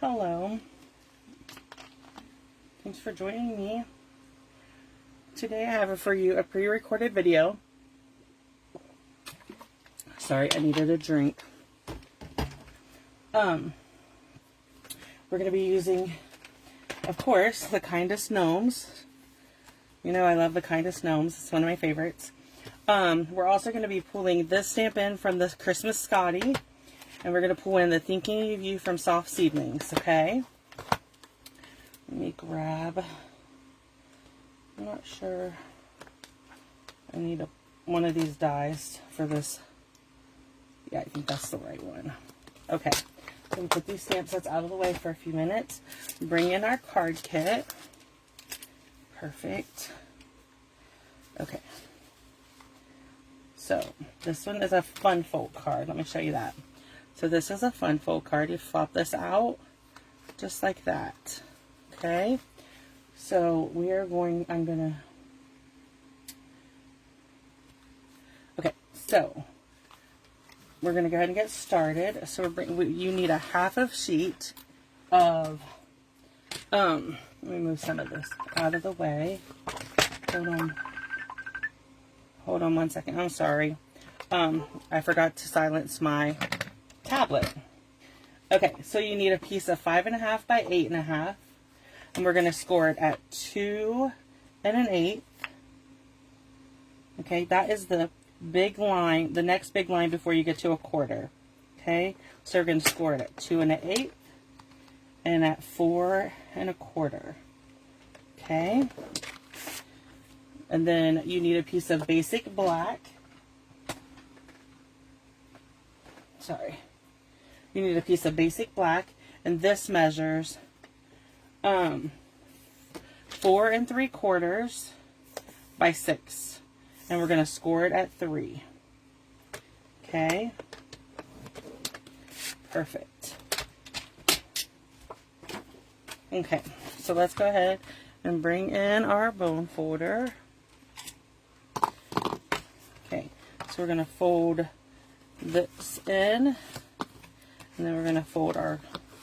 Hello. Thanks for joining me. Today I have for you a pre-recorded video. Sorry, I needed a drink. We're going to be using, of course, the Kindest Gnomes. You know I love the Kindest Gnomes. It's one of my favorites. We're also going to be pulling this stamp in from the Christmas Scotty. And we're going to pull in the Thinking of You from Soft Seedlings, okay? Let me grab, I'm not sure, I need one of these dies for this. Yeah, I think that's the right one. Okay, so we put these stamp sets out of the way for a few minutes. Bring in our card kit. Perfect. Okay. So, this one is a fun fold card. Let me show you that. So this is a fun fold card. You flop this out just like that. Okay. So we are going, okay, so we're going to go ahead and get started. So you need a half of sheet of, let me move some of this out of the way. Hold on 1 second. I'm sorry. I forgot to silence my tablet. Okay, so you need a piece of 5.5 by 8.5, and we're going to score it at 2 1/8. Okay, that is the big line, the next big line before you get to a quarter. Okay, so we're going to score it at 2 1/8 and at 4 1/4. Okay, and then you need a piece of basic black. Sorry. You need a piece of basic black, and this measures 4 3/4 by 6, and we're going to score it at 3. Okay, perfect. Okay, so let's go ahead and bring in our bone folder. Okay, so we're going to fold this in. And then we're going to fold our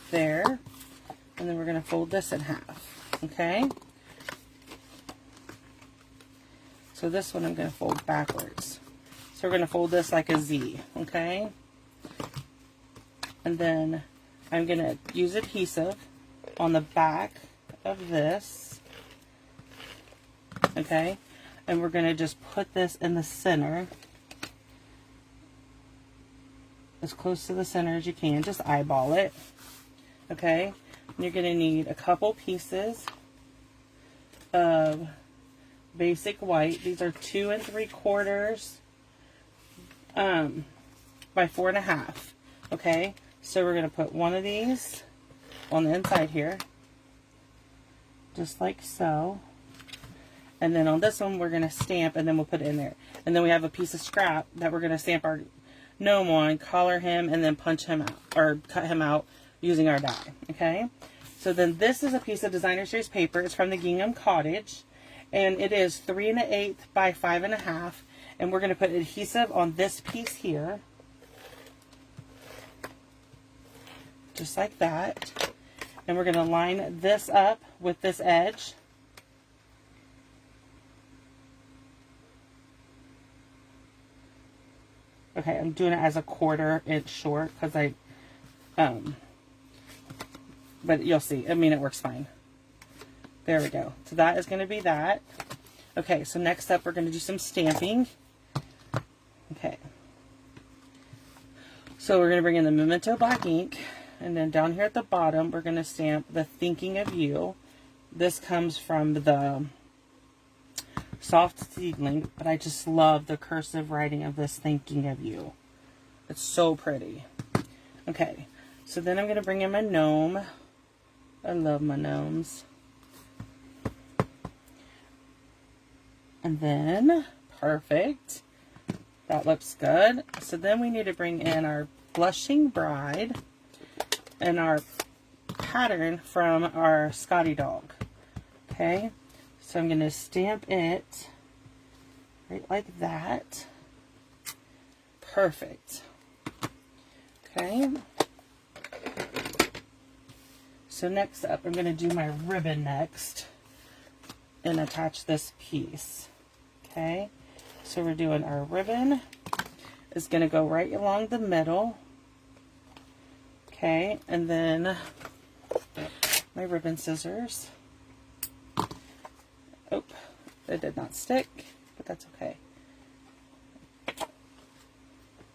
there, and then we're going to fold this in half, okay? So this one I'm going to fold backwards. So we're going to fold this like a Z, okay? And then I'm going to use adhesive on the back of this, okay? And we're going to just put this in the center, as close to the center as you can. Just eyeball it. Okay? And you're going to need a couple pieces of basic white. These are 2 3/4 by 4.5. Okay? So we're going to put one of these on the inside here. Just like so. And then on this one we're going to stamp, and then we'll put it in there. And then we have a piece of scrap that we're going to stamp our gnome on, collar him, and then punch him out, or cut him out using our die. Okay, so then this is a piece of designer series paper. It's from the Gingham Cottage, and it is 3 1/8 by 5.5, and we're going to put adhesive on this piece here, just like that, and we're going to line this up with this edge. Okay, I'm doing it as a 1/4 inch short because but you'll see. I mean, it works fine. There we go. So that is going to be that. Okay, so next up we're going to do some stamping. Okay. So we're going to bring in the Memento black ink, and then down here at the bottom we're going to stamp the Thinking of You. This comes from the Soft Seedling, but I just love the cursive writing of this Thinking of You. It's so pretty. Okay, so then I'm going to bring in my gnome. I love my gnomes. And then, perfect. That looks good. So then we need to bring in our Blushing Bride and our pattern from our Scotty dog. Okay. So I'm going to stamp it right like that. Perfect. Okay. so next up, I'm going to do my ribbon next and attach this piece. Okay, so we're doing our ribbon. It's going to go right along the middle. Okay, and then my ribbon scissors. Oh, it did not stick, but that's okay.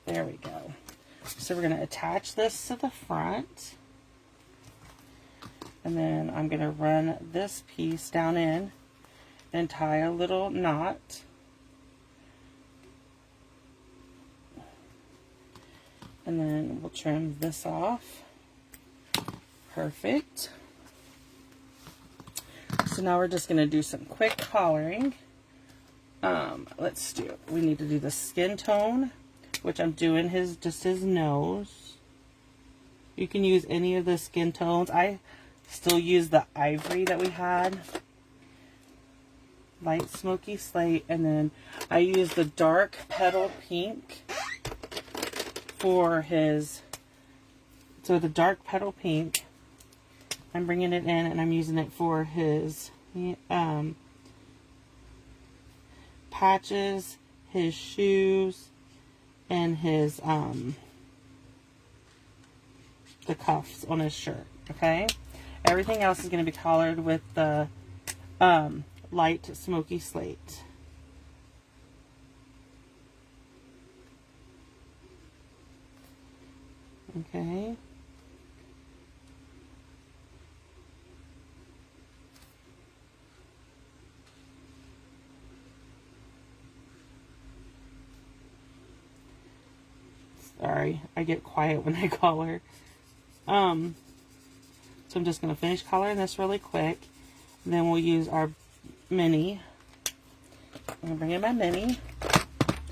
There we go. So we're going to attach this to the front. And then I'm going to run this piece down in and tie a little knot. And then we'll trim this off. Perfect. So now we're just going to do some quick collaring. We need to do the skin tone, which I'm doing just his nose. You can use any of the skin tones. I still use the ivory that we had. Light smoky slate, and then I use the dark petal pink for his, so the dark petal pink, I'm bringing it in and I'm using it for his patches, his shoes, and his the cuffs on his shirt. Okay, everything else is going to be collared with the light smoky slate. Okay. Sorry, I get quiet when I color. So I'm just going to finish coloring this really quick. Then we'll use our mini. I'm going to bring in my mini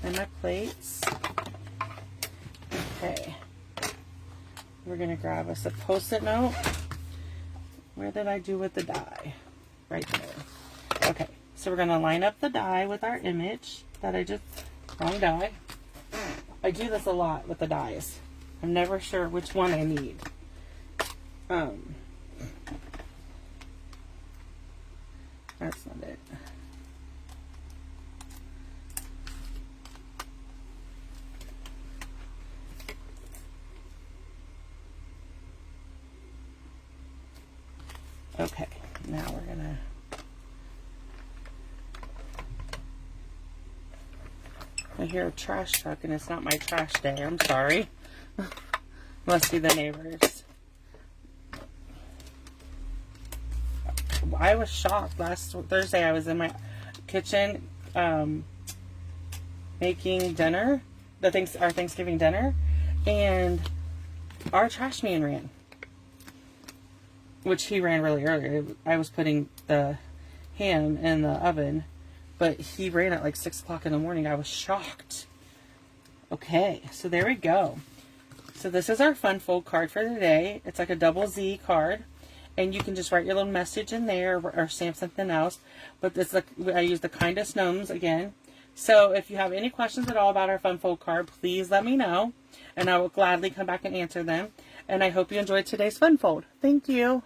and my plates. Okay. We're going to grab us a Post-it note. Where did I do with the die? Right there. Okay. So we're going to line up the die with our image that wrong die. I do this a lot with the dies. I'm never sure which one I need. That's not it. Okay, now we're gonna I hear a trash truck and it's not my trash day. I'm sorry. Must be the neighbors. I was shocked. Last Thursday I was in my kitchen making dinner, our Thanksgiving dinner, and our trash man ran. Which he ran really early. I was putting the ham in the oven, but he ran at like 6 o'clock in the morning. I was shocked. Okay, so there we go. So this is our fun fold card for today. It's like a double Z card, and you can just write your little message in there or stamp something else. But it's like I use the Kindest Gnomes again. So if you have any questions at all about our fun fold card, please let me know, and I will gladly come back and answer them. And I hope you enjoyed today's fun fold. Thank you.